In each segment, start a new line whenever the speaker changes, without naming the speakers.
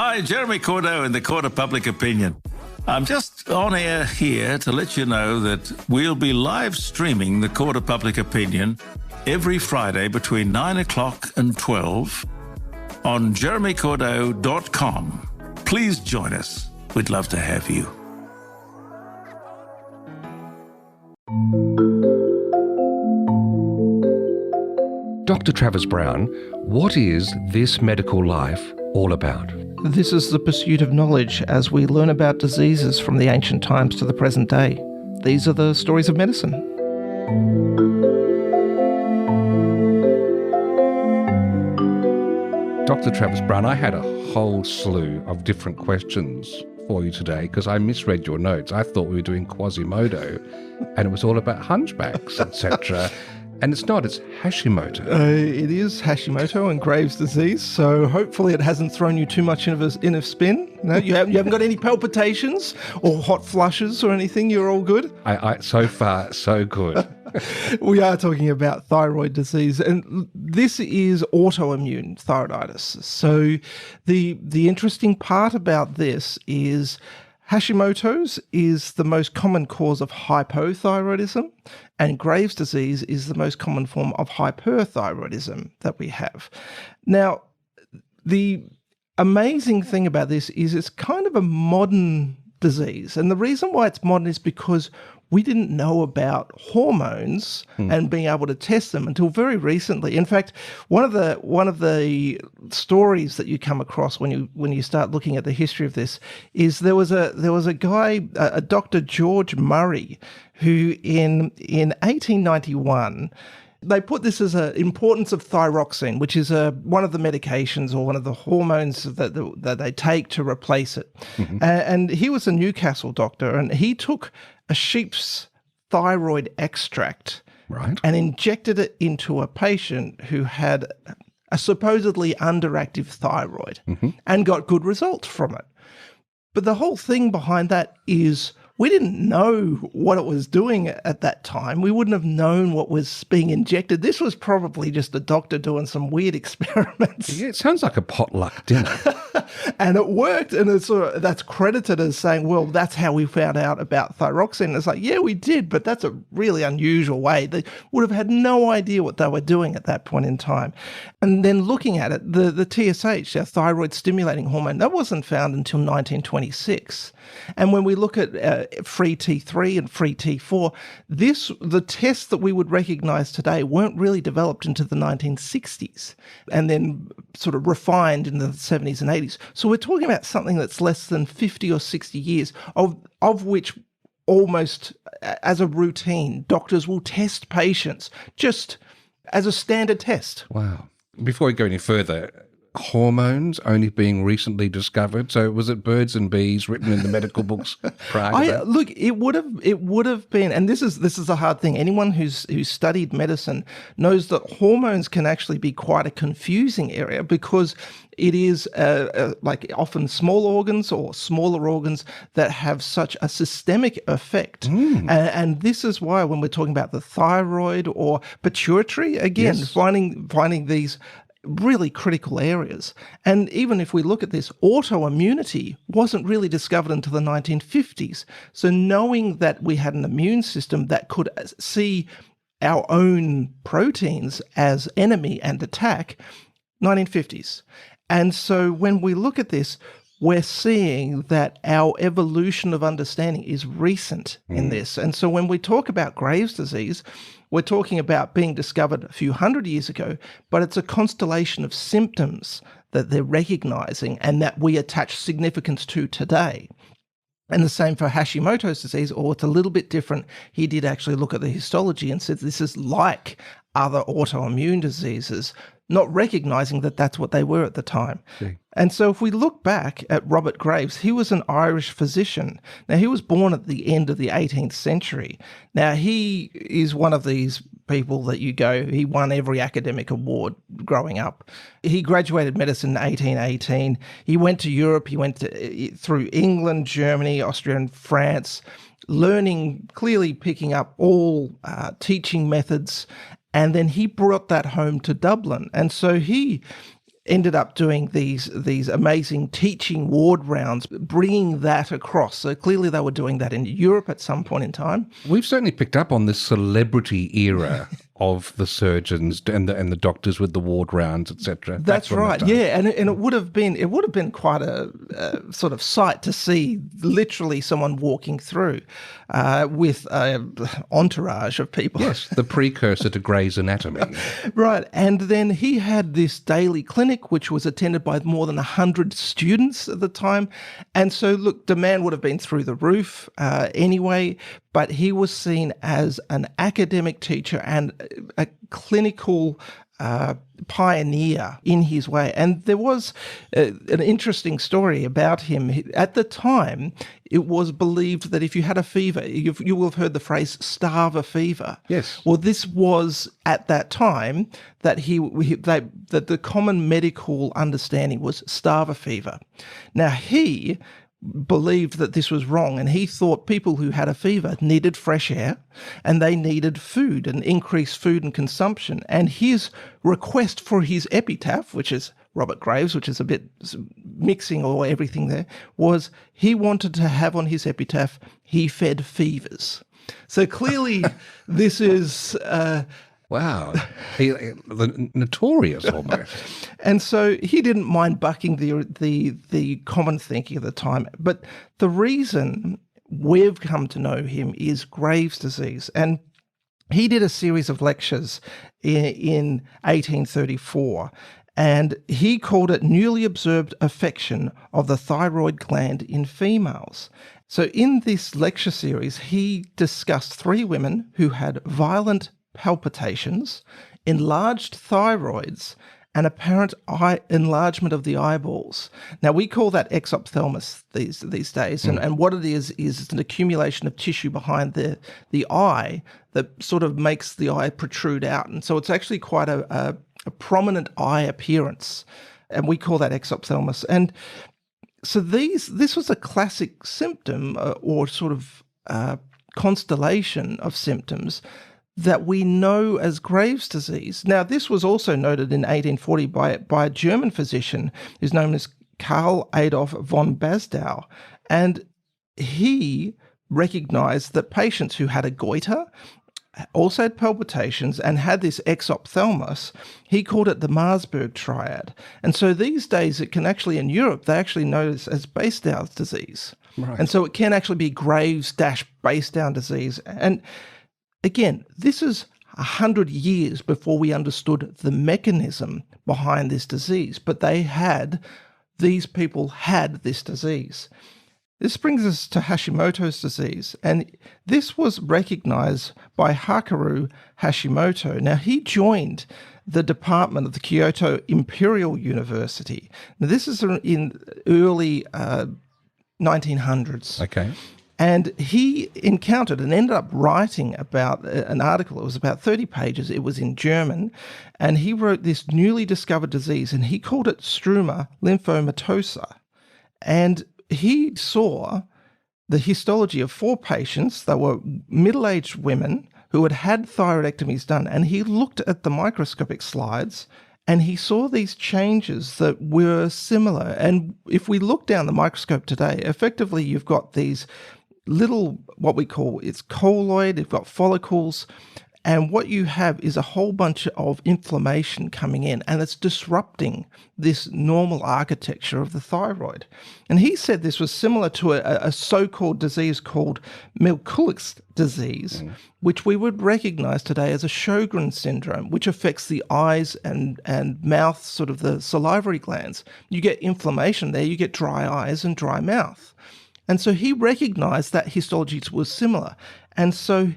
Hi, Jeremy Cordeaux in the Court of Public Opinion. I'm just on air here to let you know that we'll be live streaming the Court of Public Opinion every Friday between 9 o'clock and 12 on jeremycordeaux.com. Please join us. We'd love to have you.
Dr. Travis Brown, what is This Medical Life all about?
This is the pursuit of knowledge as we learn about diseases from the ancient times to the present day. These are the stories of medicine.
Dr. Travis Brown, I had a whole slew of different questions for you today because I misread your notes. I thought we were doing Quasimodo and it was all about hunchbacks, etc. And it's not, it's Hashimoto.
It is Hashimoto and Graves' disease, so hopefully it hasn't thrown you too much in a spin. No, you haven't got any palpitations or hot flushes or anything. You're all good?
I so far, so good.
We are talking about thyroid disease, and this is autoimmune thyroiditis. So the interesting part about this is Hashimoto's is the most common cause of hypothyroidism, and Graves' disease is the most common form of hyperthyroidism that we have. Now, the amazing thing about this is it's kind of a modern disease, and the reason why it's modern is because we didn't know about hormones and being able to test them until very recently. In fact, one of the stories that you come across when you start looking at the history of this is there was a guy, a Dr. George Murray, who in 1891 they put this as an importance of thyroxine, which is one of the medications or one of the hormones that they take to replace it. Mm-hmm. And he was a Newcastle doctor, and he took a sheep's thyroid extract and injected it into a patient who had a supposedly underactive thyroid and got good results from it. But the whole thing behind that is we didn't know what it was doing at that time. We wouldn't have known what was being injected. This was probably just a doctor doing some weird experiments.
Yeah, it sounds like a potluck dinner.
And it worked, and that's credited as saying, well, that's how we found out about thyroxine. It's like, yeah, we did, but that's a really unusual way. They would have had no idea what they were doing at that point in time. And then looking at it, the TSH, our thyroid stimulating hormone, that wasn't found until 1926. And when we look at free T3 and free T4, the tests that we would recognize today weren't really developed into the 1960s and then sort of refined in the 70s and 80s. So we're talking about something that's less than 50 or 60 years, of which almost as a routine, doctors will test patients just as a standard test.
Wow. Before we go any further, hormones only being recently discovered. So was it birds and bees written in the medical books prior to that?
Look, it would have been, and this is a hard thing. Anyone who's studied medicine knows that hormones can actually be quite a confusing area because it is like often small organs or smaller organs that have such a systemic effect. And this is why when we're talking about the thyroid or pituitary, again, finding these really critical areas. And even if we look at this, autoimmunity wasn't really discovered until the 1950s. So knowing that we had an immune system that could see our own proteins as enemy and attack, 1950s. And so when we look at this, we're seeing that our evolution of understanding is recent in this. And so when we talk about Graves' disease, we're talking about being discovered a few hundred years ago, but it's a constellation of symptoms that they're recognizing and that we attach significance to today. And the same for Hashimoto's disease, or it's a little bit different. He did actually look at the histology and said this is like other autoimmune diseases, not recognizing that that's what they were at the time.
See.
And so if we look back at Robert Graves, he was an Irish physician. Now, he was born at the end of the 18th century. Now, he is one of these people that you go, he won every academic award growing up. He graduated medicine in 1818. He went to Europe. He went through England, Germany, Austria, and France, learning, clearly picking up all teaching methods. And then he brought that home to Dublin. And so he ended up doing these amazing teaching ward rounds, bringing that across. So clearly they were doing that in Europe at some point in time.
We've certainly picked up on this celebrity era of the surgeons and the doctors with the ward rounds, etc.
That's right. Yeah, and it would have been quite a sort of sight to see literally someone walking through with an entourage of people.
Yes, the precursor to Grey's Anatomy.
Right, and then he had this daily clinic which was attended by more than 100 students at the time, and so look, demand would have been through the roof anyway, but he was seen as an academic teacher and a clinical pioneer in his way. And there was an interesting story about him. At the time, it was believed that if you had a fever, you will have heard the phrase starve fever.
Yes.
Well, this was at that time that that the common medical understanding was starve fever. Now, he believed that this was wrong, and he thought people who had a fever needed fresh air and they needed food and increased food and consumption. And his request for his epitaph, which is Robert Graves, which is a bit mixing all everything there, was he wanted to have on his epitaph, "He fed fevers." So clearly this is
wow, notorious almost.
And so he didn't mind bucking the common thinking of the time. But the reason we've come to know him is Graves' disease. And he did a series of lectures in 1834, and he called it newly observed affection of the thyroid gland in females. So in this lecture series, he discussed 3 women who had violent palpitations, enlarged thyroids, and apparent enlargement of the eyeballs. Now, we call that exophthalmos these days, and what it is an accumulation of tissue behind the eye that sort of makes the eye protrude out. And so it's actually quite a prominent eye appearance, and we call that exophthalmos. And so this was a classic symptom or sort of constellation of symptoms that we know as Graves' disease. Now, this was also noted in 1840 by a German physician who's known as Karl Adolf von Basdow, and he recognized that patients who had a goiter also had palpitations and had this exophthalmos. He called it the Marsburg triad. And so these days it can actually, in Europe, they actually know this as Basdow's disease.
Right.
And so it can actually be Graves-Basedow disease. And again, this is 100 years before we understood the mechanism behind this disease, but these people had this disease. This brings us to Hashimoto's disease, and this was recognized by Hakaru Hashimoto. Now, he joined the department of the Kyoto Imperial University. Now, this is in early 1900s.
Okay.
And he encountered and ended up writing about an article. It was about 30 pages. It was in German. And he wrote this newly discovered disease, and he called it Strum lymphomatosa. And he saw the histology of 4 patients. They were middle-aged women who had had thyroidectomies done. And he looked at the microscopic slides, and he saw these changes that were similar. And if we look down the microscope today, effectively you've got these little, what we call, it's colloid, you've got follicles, and what you have is a whole bunch of inflammation coming in, and it's disrupting this normal architecture of the thyroid. And he said this was similar to a so-called disease called Milkulic's disease, which we would recognize today as a Sjögren syndrome, which affects the eyes and mouth, sort of the salivary glands. You get inflammation there, you get dry eyes and dry mouth. And so he recognized that histology was similar. And so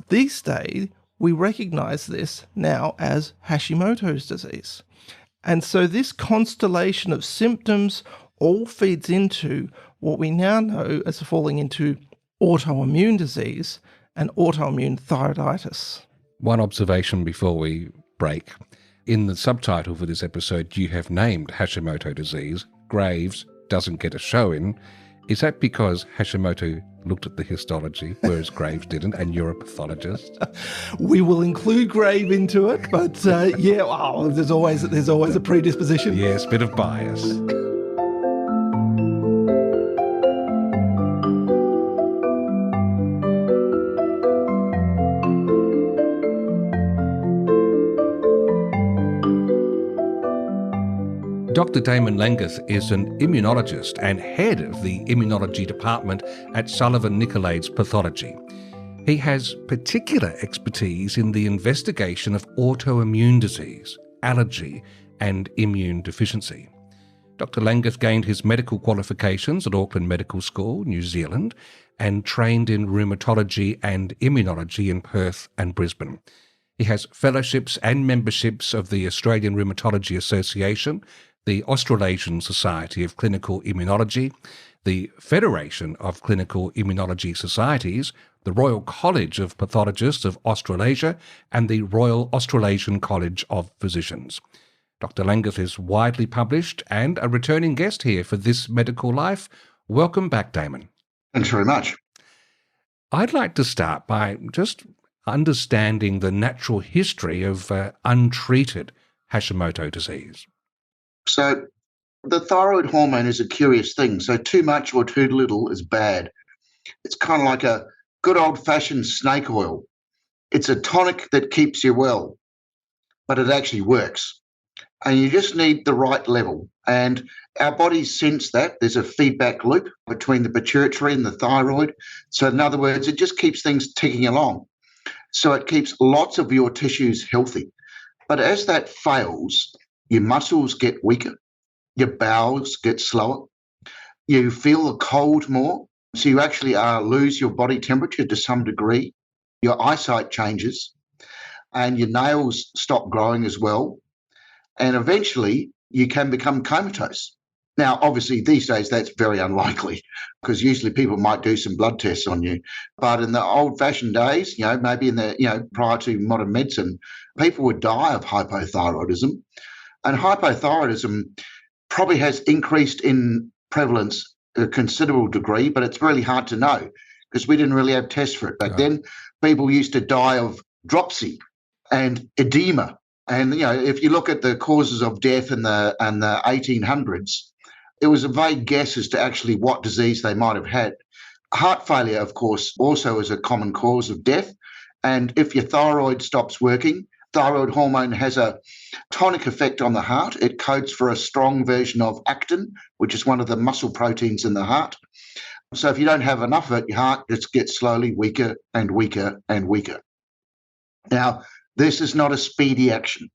these days, we recognize this now as Hashimoto's disease. And so this constellation of symptoms all feeds into what we now know as falling into autoimmune disease and autoimmune thyroiditis.
One observation before we break. In the subtitle for this episode, you have named Hashimoto disease. Graves doesn't get a show in. Is that because Hashimoto looked at the histology, whereas Graves didn't, and you're a pathologist.
We will include Grave into it, but there's always a predisposition.
Yes, bit of bias. Dr. Damon Langus is an immunologist and head of the immunology department at Sullivan Nicolaides Pathology. He has particular expertise in the investigation of autoimmune disease, allergy, and immune deficiency. Dr. Langus gained his medical qualifications at Auckland Medical School, New Zealand, and trained in rheumatology and immunology in Perth and Brisbane. He has fellowships and memberships of the Australian Rheumatology Association, the Australasian Society of Clinical Immunology, the Federation of Clinical Immunology Societies, the Royal College of Pathologists of Australasia, and the Royal Australasian College of Physicians. Dr. Langus is widely published and a returning guest here for This Medical Life. Welcome back, Damon.
Thanks very much.
I'd like to start by just understanding the natural history of untreated Hashimoto disease.
So the thyroid hormone is a curious thing. So too much or too little is bad. It's kind of like a good old-fashioned snake oil. It's a tonic that keeps you well, but it actually works. And you just need the right level. And our bodies sense that. There's a feedback loop between the pituitary and the thyroid. So in other words, it just keeps things ticking along. So it keeps lots of your tissues healthy. But as that fails, your muscles get weaker, your bowels get slower, you feel the cold more, so you actually lose your body temperature to some degree, your eyesight changes, and your nails stop growing as well, and eventually you can become comatose. Now, obviously, these days that's very unlikely because usually people might do some blood tests on you. But in the old-fashioned days, maybe prior to modern medicine, people would die of hypothyroidism. And hypothyroidism probably has increased in prevalence a considerable degree, but it's really hard to know because we didn't really have tests for it. Back then, people used to die of dropsy and edema. And, if you look at the causes of death in the 1800s, it was a vague guess as to actually what disease they might have had. Heart failure, of course, also is a common cause of death. And if your thyroid stops working, thyroid hormone has a tonic effect on the heart. It codes for a strong version of actin, which is one of the muscle proteins in the heart. So if you don't have enough of it, your heart just gets slowly weaker and weaker and weaker. Now, this is not a speedy action.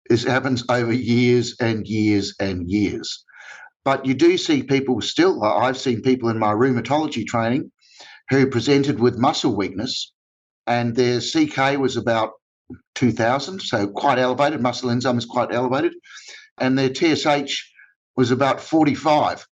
This happens over years and years and years. But you do see people still, I've seen people in my rheumatology training who presented with muscle weakness, and their CK was about 2000, so quite elevated, muscle enzyme is quite elevated, and their TSH was about 45,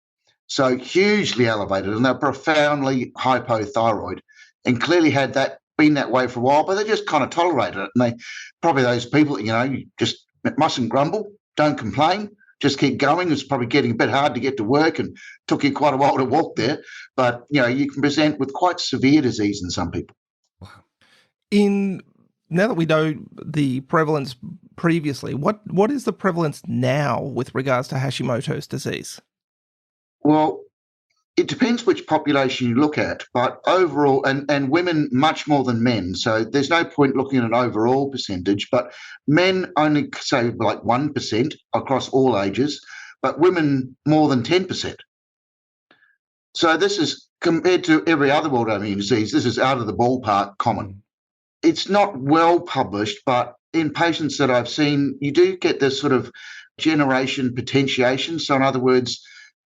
so hugely elevated, and they're profoundly hypothyroid, and clearly had that been that way for a while, but they just kind of tolerated it, and they probably those people, you just mustn't grumble, don't complain, just keep going. It's probably getting a bit hard to get to work and took you quite a while to walk there, but you can present with quite severe disease in some people.
Now that we know the prevalence previously, what is the prevalence now with regards to Hashimoto's disease?
Well, it depends which population you look at, but overall, and women much more than men. So there's no point looking at an overall percentage, but men only say like 1% across all ages, but women more than 10%. So this is compared to every other autoimmune disease, this is out of the ballpark common. It's not well published, but in patients that I've seen, you do get this sort of generation potentiation. So in other words,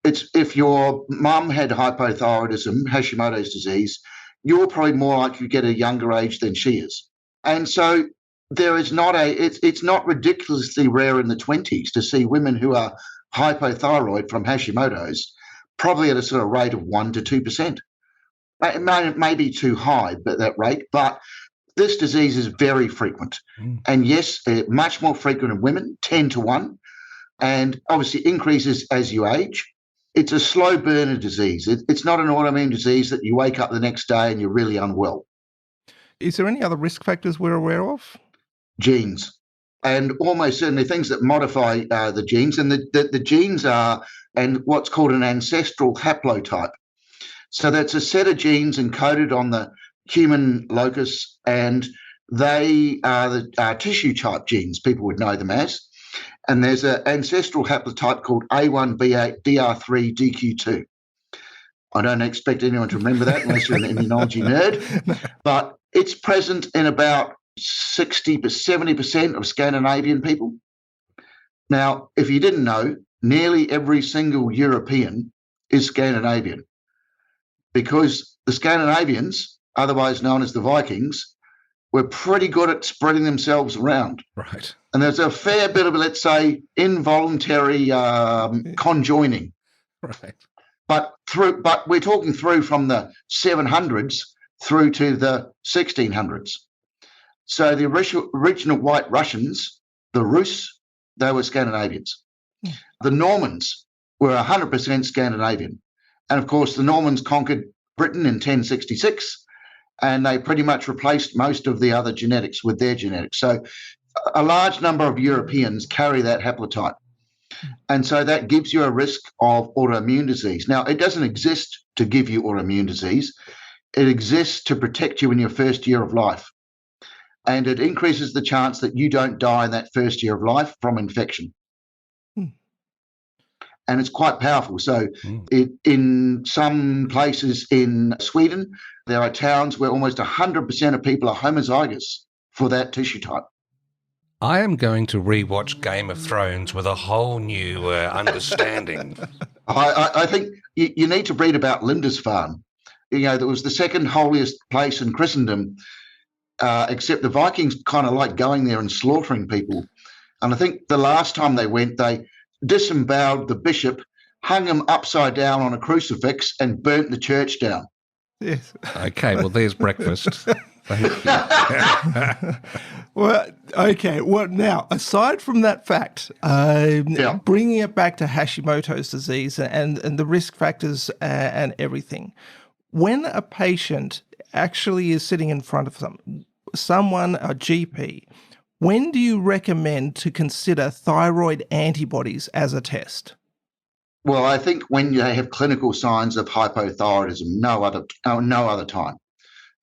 it's if your mum had hypothyroidism, Hashimoto's disease, you're probably more likely to get a younger age than she is. And so there is not it's not ridiculously rare in the 20s to see women who are hypothyroid from Hashimoto's, probably at a sort of rate of 1 to 2%. It may be too high, but that rate, but this disease is very frequent. And yes, much more frequent in women, 10 to 1, and obviously increases as you age. it's a slow burner disease. It's not an autoimmune disease that you wake up the next day and you're really unwell.
Is there any other risk factors we're aware of?
Genes, and almost certainly things that modify the genes. And the genes are and what's called an ancestral haplotype. So that's a set of genes encoded on the human locus, and they are the tissue type genes, people would know them as. And there's an ancestral haplotype called A1B8DR3DQ2. I don't expect anyone to remember that unless you're an immunology nerd, but it's present in about 60 to 70% of Scandinavian people. Now, if you didn't know, nearly every single European is Scandinavian, because the Scandinavians, otherwise known as the Vikings, were pretty good at spreading themselves around.
Right.
And there's a fair bit of, let's say, involuntary conjoining.
Right.
But we're talking through from the 700s through to the 1600s. So the original White Russians, the Rus, they were Scandinavians. The Normans were 100% Scandinavian. And of course, the Normans conquered Britain in 1066, and they pretty much replaced most of the other genetics with their genetics. So a large number of Europeans carry that haplotype. And so that gives you a risk of autoimmune disease. Now, it doesn't exist to give you autoimmune disease. It exists to protect you in your first year of life. And it increases the chance that you don't die in that first year of life from infection. And it's quite powerful. So in some places in Sweden, there are towns where almost 100% of people are homozygous for that tissue type.
I am going to rewatch Game of Thrones with a whole new understanding.
I think you need to read about Lindisfarne. You know, that was the second holiest place in Christendom, except the Vikings kind of like going there and slaughtering people. And I think the last time they went, they disemboweled the bishop, hung him upside down on a crucifix, and burnt the church down.
Yes.
Okay, well, there's breakfast. Thank you.
Well, okay. Well, now, aside from that fact, bringing it back to Hashimoto's disease and the risk factors and everything, when a patient actually is sitting in front of someone, a GP, when do you recommend to consider thyroid antibodies as a test?
Well, I think when they have clinical signs of hypothyroidism, no other time.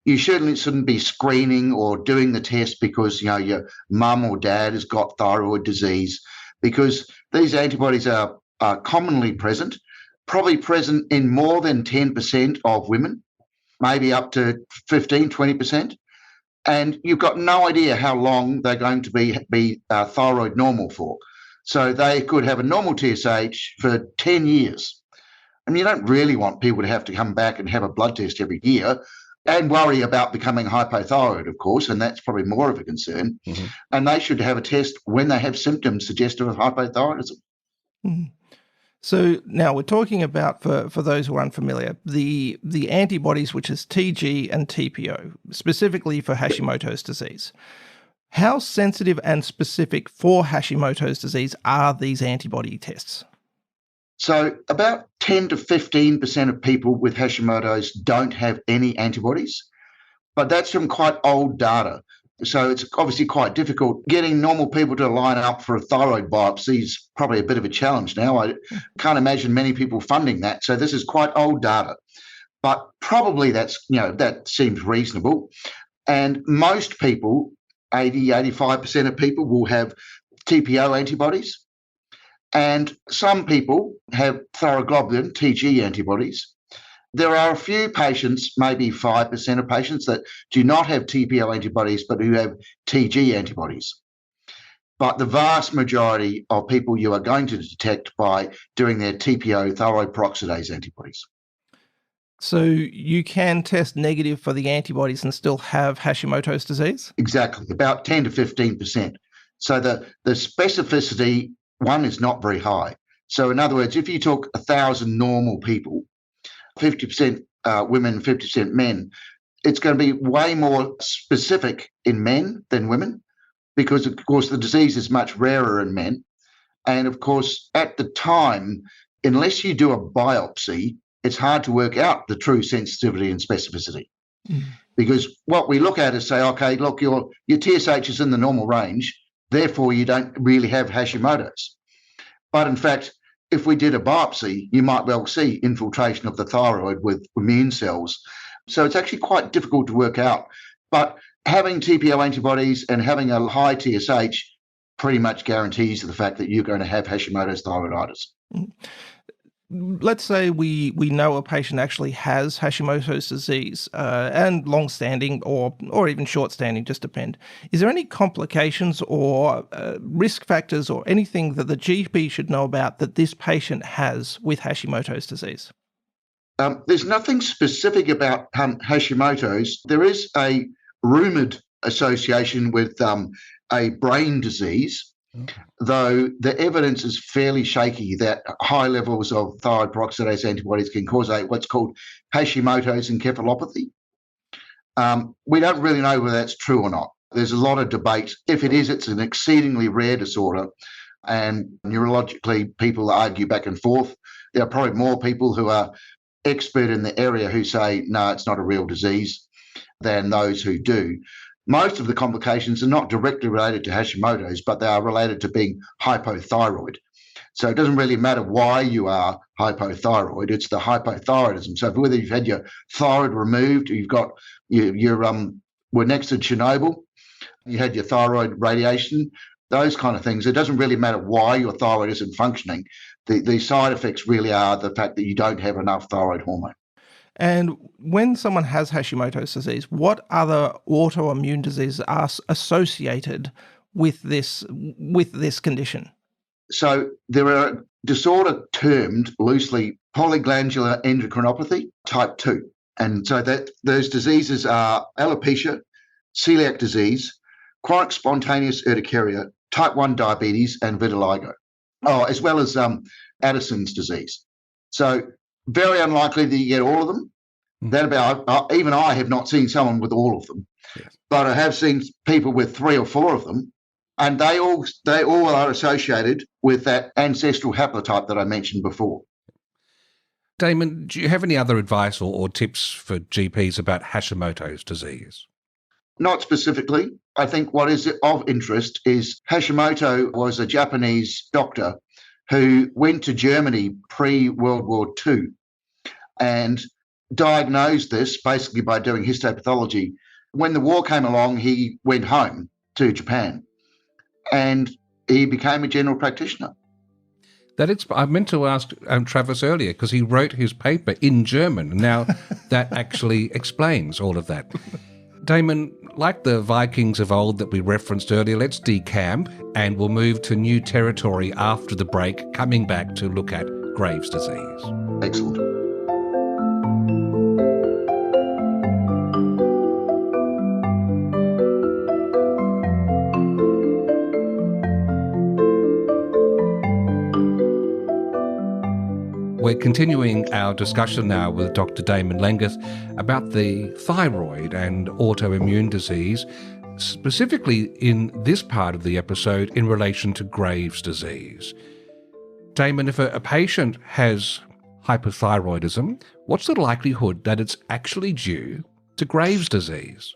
You shouldn't be screening or doing the test because, you know, your mum or dad has got thyroid disease, because these antibodies are commonly present, probably present in more than 10% of women, maybe up to 15, 20%. And you've got no idea how long they're going to be thyroid normal for. So they could have a normal TSH for 10 years. And you don't really want people to have to come back and have a blood test every year and worry about becoming hypothyroid, of course, and that's probably more of a concern. Mm-hmm. And they should have a test when they have symptoms suggestive of hypothyroidism.
Mm-hmm. So now we're talking about, for those who are unfamiliar, the antibodies, which is TG and TPO, specifically for Hashimoto's disease. How sensitive and specific for Hashimoto's disease are these antibody tests?
So about 10 to 15% of people with Hashimoto's don't have any antibodies, but that's from quite old data. So it's obviously quite difficult. Getting normal people to line up for a thyroid biopsy is probably a bit of a challenge now. I can't imagine many people funding that. So this is quite old data, but probably that seems reasonable. And most people, 85% of people will have TPO antibodies. And some people have thyroglobulin, TG antibodies. There are a few patients, maybe 5% of patients, that do not have TPO antibodies, but who have TG antibodies. But the vast majority of people you are going to detect by doing their TPO, thyroid peroxidase antibodies.
So you can test negative for the antibodies and still have Hashimoto's disease?
Exactly, about 10 to 15%. So the specificity, one, is not very high. So in other words, if you took 1,000 normal people, 50% women, 50% men, it's going to be way more specific in men than women, because, of course, the disease is much rarer in men. And, of course, at the time, unless you do a biopsy, it's hard to work out the true sensitivity and specificity. Because what we look at is say, okay, look, your TSH is in the normal range, therefore you don't really have Hashimoto's. But in fact, if we did a biopsy, you might well see infiltration of the thyroid with immune cells. So it's actually quite difficult to work out. But having TPO antibodies and having a high TSH pretty much guarantees the fact that you're going to have Hashimoto's thyroiditis.
Let's say we know a patient actually has Hashimoto's disease and long-standing or even short-standing, just depend. Is there any complications or risk factors or anything that the GP should know about that this patient has with Hashimoto's disease?
There's nothing specific about Hashimoto's. There is a rumoured association with a brain disease, though the evidence is fairly shaky that high levels of thyroid peroxidase antibodies can cause what's called Hashimoto's encephalopathy. We don't really know whether that's true or not. There's a lot of debate. If it is, it's an exceedingly rare disorder, and neurologically people argue back and forth. There are probably more people who are expert in the area who say, no, it's not a real disease, than those who do. Most of the complications are not directly related to Hashimoto's, but they are related to being hypothyroid. So it doesn't really matter why you are hypothyroid, it's the hypothyroidism. So whether you've had your thyroid removed, or you've got we're next to Chernobyl, you had your thyroid radiation, those kind of things. It doesn't really matter why your thyroid isn't functioning. The side effects really are the fact that you don't have enough thyroid hormone.
And when someone has Hashimoto's disease, what other autoimmune diseases are associated with this condition?
So there are a disorder termed loosely polyglandular endocrinopathy type 2. And so those diseases are alopecia, celiac disease, chronic spontaneous urticaria, type 1 diabetes, and vitiligo, as well as Addison's disease. So very unlikely that you get all of them. Even I have not seen someone with all of them, but I have seen people with 3 or 4 of them, and they all are associated with that ancestral haplotype that I mentioned before.
Damon, do you have any other advice or tips for GPs about Hashimoto's disease?
Not specifically. I think what is of interest is Hashimoto was a Japanese doctor who went to Germany pre-World War II and diagnosed this basically by doing histopathology. When the war came along, he went home to Japan and he became a general practitioner.
I meant to ask Travis earlier because he wrote his paper in German. Now that actually explains all of that. Damon, like the Vikings of old that we referenced earlier, let's decamp and we'll move to new territory after the break, coming back to look at Graves' disease.
Excellent.
We're continuing our discussion now with Dr. Damon Lenggith about the thyroid and autoimmune disease, specifically in this part of the episode in relation to Graves' disease. Damon, if a patient has hyperthyroidism, what's the likelihood that it's actually due to Graves' disease?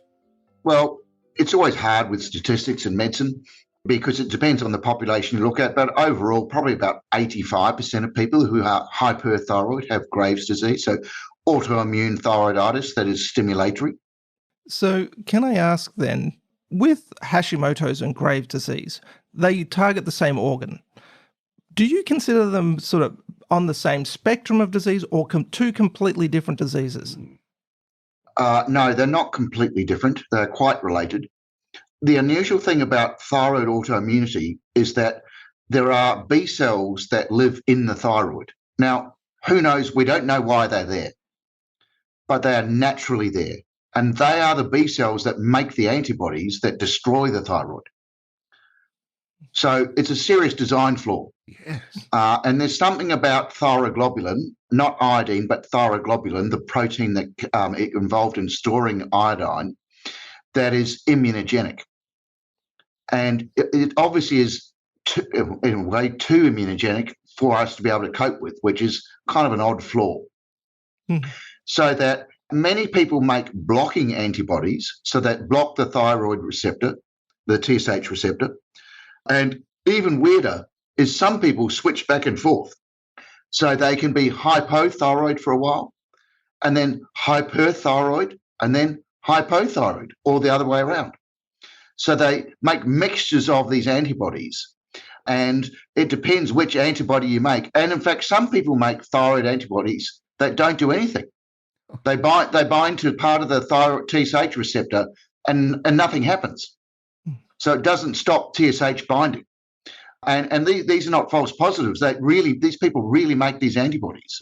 Well,
it's always hard with statistics in medicine, because it depends on the population you look at, but overall, probably about 85% of people who are hyperthyroid have Graves' disease, so autoimmune thyroiditis that is stimulatory.
So can I ask then, with Hashimoto's and Graves' disease, they target the same organ. Do you consider them sort of on the same spectrum of disease or two completely different diseases?
No, they're not completely different. They're quite related. The unusual thing about thyroid autoimmunity is that there are B cells that live in the thyroid. Now, who knows? We don't know why they're there, but they are naturally there. And they are the B cells that make the antibodies that destroy the thyroid. So it's a serious design flaw.
Yes.
And there's something about thyroglobulin, not iodine, but thyroglobulin, the protein that involved in storing iodine, that is immunogenic. And it obviously is, in a way, too immunogenic for us to be able to cope with, which is kind of an odd flaw. So that many people make blocking antibodies, so that block the thyroid receptor, the TSH receptor. And even weirder is some people switch back and forth. So they can be hypothyroid for a while, and then hyperthyroid, and then hypothyroid, or the other way around. So they make mixtures of these antibodies, and it depends which antibody you make. And in fact, some people make thyroid antibodies that don't do anything. They bind to part of the thyroid TSH receptor, and nothing happens. So it doesn't stop TSH binding. And these are not false positives. These people really make these antibodies.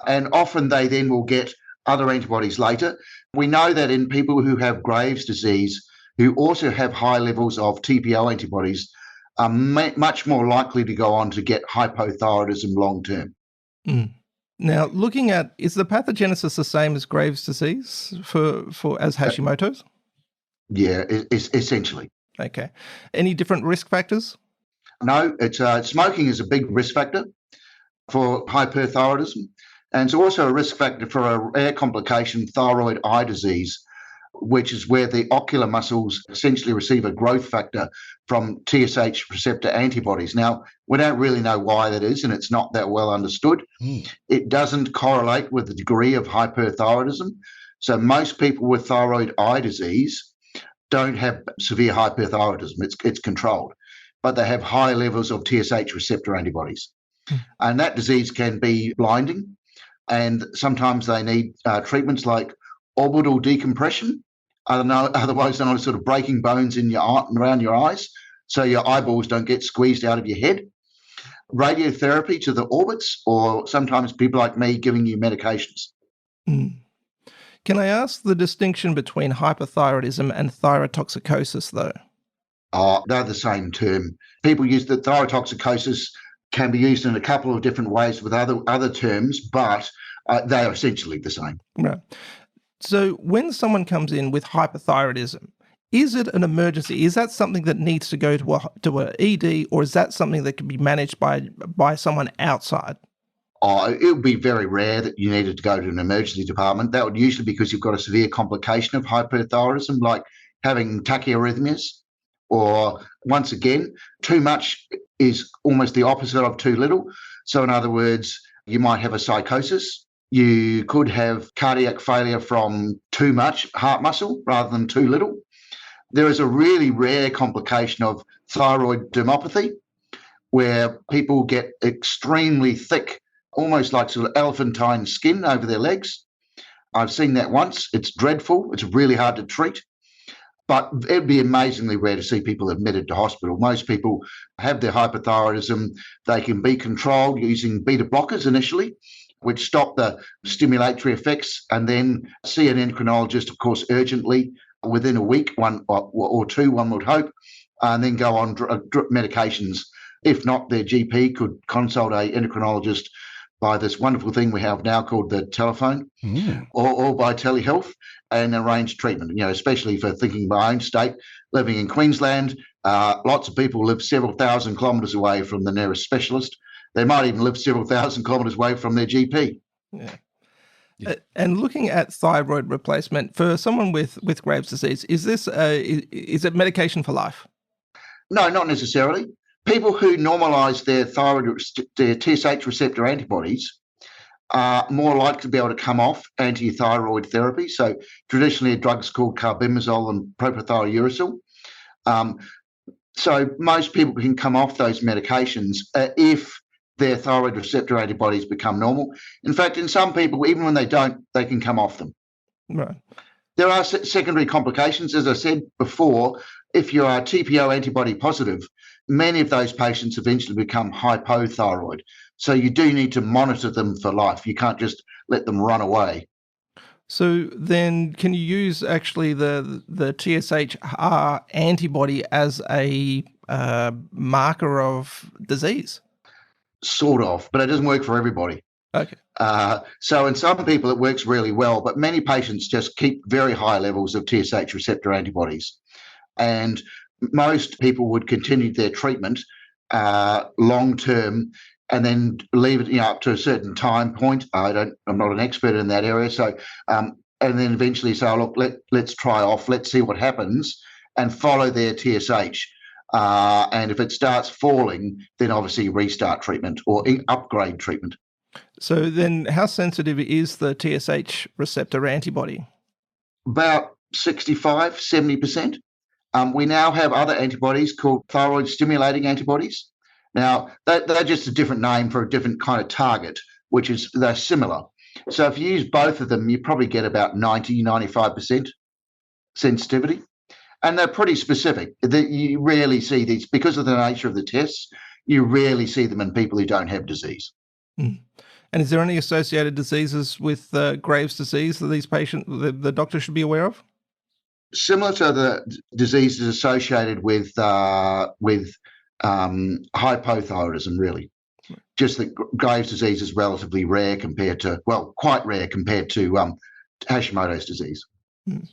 And often they then will get other antibodies later. We know that in people who have Graves' disease, who also have high levels of TPO antibodies, are much more likely to go on to get hypothyroidism long term.
Now, looking at, is the pathogenesis the same as Graves' disease as Hashimoto's?
Yeah, essentially.
Okay. Any different risk factors?
No, it's smoking is a big risk factor for hyperthyroidism, and it's also a risk factor for a rare complication, thyroid eye disease, which is where the ocular muscles essentially receive a growth factor from TSH receptor antibodies. Now, we don't really know why that is, and it's not that well understood. It doesn't correlate with the degree of hyperthyroidism. So most people with thyroid eye disease don't have severe hyperthyroidism. It's controlled, but they have high levels of TSH receptor antibodies. And that disease can be blinding, and sometimes they need treatments like orbital decompression, otherwise known as sort of breaking bones in your eye, around your eyes, so your eyeballs don't get squeezed out of your head. Radiotherapy to the orbits, or sometimes people like me giving you medications.
Can I ask the distinction between hyperthyroidism and thyrotoxicosis, though?
They're the same term. People use the thyrotoxicosis can be used in a couple of different ways with other terms, but they are essentially the same.
Right. So when someone comes in with hyperthyroidism, is it an emergency? Is that something that needs to go to an ED, or is that something that can be managed by someone outside?
It would be very rare that you needed to go to an emergency department. That would usually be because you've got a severe complication of hyperthyroidism, like having tachyarrhythmias, or once again, too much is almost the opposite of too little. So in other words, you might have a psychosis. You could have cardiac failure from too much heart muscle rather than too little. There is a really rare complication of thyroid dermopathy, where people get extremely thick, almost like sort of elephantine skin over their legs. I've seen that once. It's dreadful. It's really hard to treat. But it'd be amazingly rare to see people admitted to hospital. Most people have their hyperthyroidism. They can be controlled using beta blockers initially, which stop the stimulatory effects, and then see an endocrinologist, of course, urgently within a week, one or two, one would hope, and then go on medications. If not, their GP could consult a endocrinologist by this wonderful thing we have now called the telephone, or by telehealth, and arrange treatment. You know, especially for thinking of my own state, living in Queensland, lots of people live several thousand kilometres away from the nearest specialist. They might even live several thousand kilometres away from their GP.
Yeah. And looking at thyroid replacement for someone with Graves' disease, is it medication for life?
No, not necessarily. People who normalise their TSH receptor antibodies are more likely to be able to come off anti-thyroid therapy. So traditionally, a drug's called carbimazole and propylthiouracil. So most people can come off those medications if their thyroid receptor antibodies become normal. In fact, in some people, even when they don't, they can come off them.
Right.
There are secondary complications. As I said before, if you are TPO antibody positive, many of those patients eventually become hypothyroid. So you do need to monitor them for life. You can't just let them run away.
So then can you use actually the TSHR antibody as a marker of disease?
Sort of, but it doesn't work for everybody.
Okay.
So in some people it works really well, but many patients just keep very high levels of TSH receptor antibodies. And most people would continue their treatment long term and then leave it, up to a certain time point. I'm not an expert in that area, so and then eventually say, oh, look, let's try off, let's see what happens, and follow their TSH. And if it starts falling, then obviously restart treatment or upgrade treatment.
So then how sensitive is the TSH receptor antibody?
About 65, 70%. We now have other antibodies called thyroid stimulating antibodies. Now, they're just a different name for a different kind of target, which is they're similar. So if you use both of them, you probably get about 90, 95% sensitivity. And they're pretty specific. You rarely see these, because of the nature of the tests, you rarely see them in people who don't have disease.
Mm. And is there any associated diseases with Graves' disease that these patients, the doctor should be aware of?
Similar to the diseases associated with hypothyroidism, really. Just that Graves' disease is relatively rare quite rare compared to Hashimoto's disease.
Mm.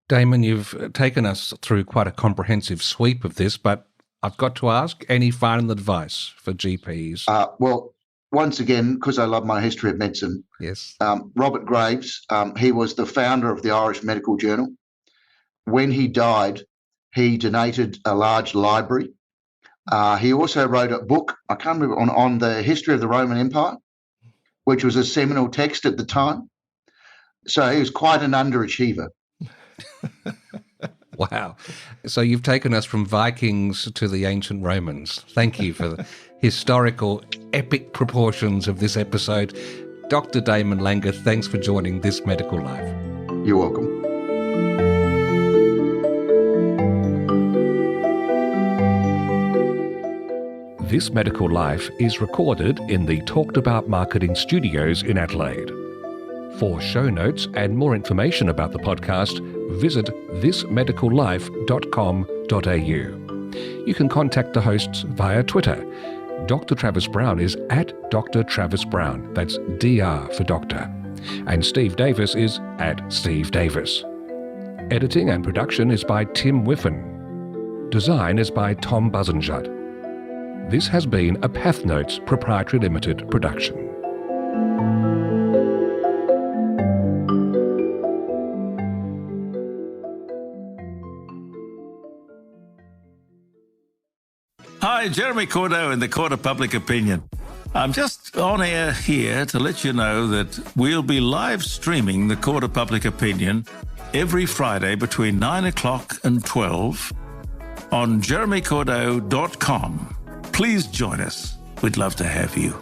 Damon, you've taken us through quite a comprehensive sweep of this, but I've got to ask, any final advice for GPs?
Well, once again, because I love my history of medicine,
Yes.
Robert Graves, he was the founder of the Irish Medical Journal. When he died, he donated a large library. He also wrote a book, I can't remember, on the history of the Roman Empire, which was a seminal text at the time. So he was quite an underachiever.
Wow. So you've taken us from Vikings to the ancient Romans. Thank you for the historical, epic proportions of this episode. Dr. Damon Langer, thanks for joining This Medical Life.
You're welcome.
This Medical Life is recorded in the Talked About Marketing Studios in Adelaide. For show notes and more information about the podcast, visit thismedicallife.com.au. You can contact the hosts via Twitter. Dr. Travis Brown is at Dr. Travis Brown. That's DR for doctor. And Steve Davis is at Steve Davis. Editing and production is by Tim Whiffen. Design is by Tom Buzenjud. This has been a Pathnotes Proprietary Limited production.
Hi, Jeremy Cordeaux in the Court of Public Opinion. I'm just on air here to let you know that we'll be live streaming the Court of Public Opinion every Friday between 9 o'clock and 12 on jeremycordeaux.com. Please join us. We'd love to have you.